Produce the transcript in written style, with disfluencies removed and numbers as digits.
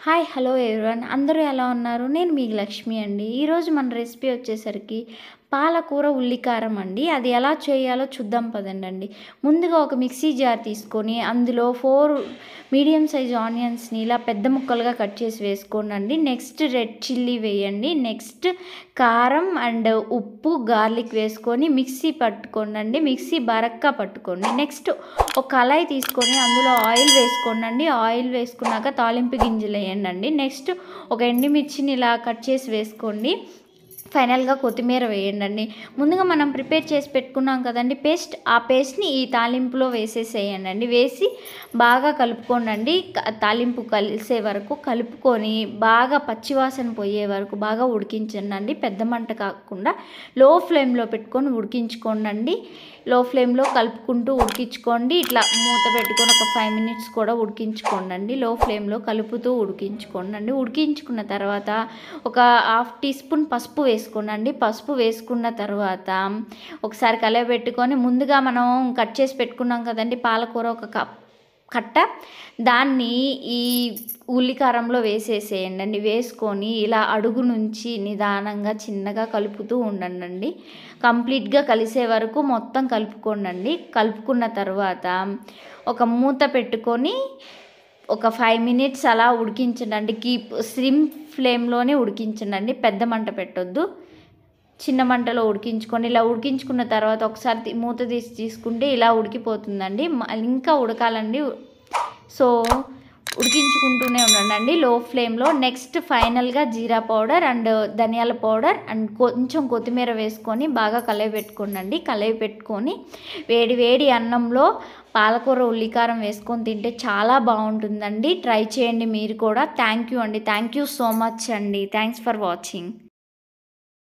Hi hello everyone అందరూ ఎలా ఉన్నారు? నేను మీ లక్ష్మి అండి. ఈరోజు మన రెసిపీ వచ్చేసరికి పాలకూర ఉల్లికారం అండి. అది ఎలా చేయాలో చూద్దాం పదండి. ముందుగా ఒక మిక్సీ జార్ తీసుకొని అందులో 4 మీడియం సైజ్ ఆనియన్స్ని ఇలా పెద్ద ముక్కలుగా కట్ చేసి వేసుకోండి. నెక్స్ట్ రెడ్ చిల్లీ వేయండి. నెక్స్ట్ కారం అండ్ ఉప్పు గార్లిక్ వేసుకొని మిక్సీ పట్టుకోండి. మిక్సీ బరక్కా పట్టుకోండి. నెక్స్ట్ ఒక కళాయి తీసుకొని అందులో ఆయిల్ వేసుకోండి. ఆయిల్ వేసుకున్నాక తాలింపు గింజలు వేయండి. నెక్స్ట్ ఒక ఎండుమిర్చిని ఇలా కట్ చేసి వేసుకోండి. ఫైనల్గా కొత్తిమీర వేయండి. ముందుగా మనం ప్రిపేర్ చేసి పెట్టుకున్నాం కదండి పేస్ట్, ఆ పేస్ట్ని ఈ తాలింపులో వేసేసేయండి. వేసి బాగా కలుపుకోండి. తాలింపు కలిసే వరకు కలుపుకొని బాగా పచ్చివాసన పోయే వరకు బాగా ఉడికించండి. పెద్ద మంట కాకుండా లో ఫ్లేమ్లో పెట్టుకొని ఉడికించుకోండి. లో ఫ్లేమ్లో కలుపుకుంటూ ఉడికించుకోండి. ఇట్లా మూత పెట్టుకొని ఒక 5 మినిట్స్ కూడా ఉడికించుకోండి. లో ఫ్లేమ్లో కలుపుతూ ఉడికించుకోండి. ఉడికించుకున్న తర్వాత ఒక 1/2 టీ స్పూన్ పసుపు వేసుకోండి. పసుపు వేసుకున్న తర్వాత ఒకసారి కలయబెట్టుకొని ముందుగా మనం కట్ చేసి పెట్టుకున్నాం కదండి పాలకూర ఒక కట్ట, దాన్ని ఈ ఉల్లికారంలో వేసేసేయండి. వేసుకొని ఇలా అడుగు నుంచి నిదానంగా చిన్నగా కలుపుతూ ఉండండి. కంప్లీట్గా కలిసే వరకు మొత్తం కలుపుకోండి. కలుపుకున్న తర్వాత ఒక మూత పెట్టుకొని ఒక 5 మినిట్స్ అలా ఉడికించండి. సిమ్ ఫ్లేమ్లోనే ఉడికించండి. పెద్ద మంట పెట్టొద్దు, చిన్న మంటలో ఉడికించుకొని ఇలా ఉడికించుకున్న తర్వాత ఒకసారి మూత తీసి తీసుకుంటే ఇలా ఉడికిపోతుందండి. ఇంకా ఉడకాలండి. సో ఉడికించుకుంటూనే ఉండండి లో ఫ్లేమ్లో. నెక్స్ట్ ఫైనల్గా జీరా పౌడర్ అండ్ ధనియాల పౌడర్ అండ్ కొంచెం కొత్తిమీర వేసుకొని బాగా కలయపెట్టుకోండి. కలయపెట్టుకొని వేడి వేడి అన్నంలో పాలకూర ఉల్లికారం వేసుకొని తింటే చాలా బాగుంటుందండి. ట్రై చేయండి మీరు కూడా. థ్యాంక్ యూ అండి. థ్యాంక్ యూ సో మచ్ అండి. Thanks for watching.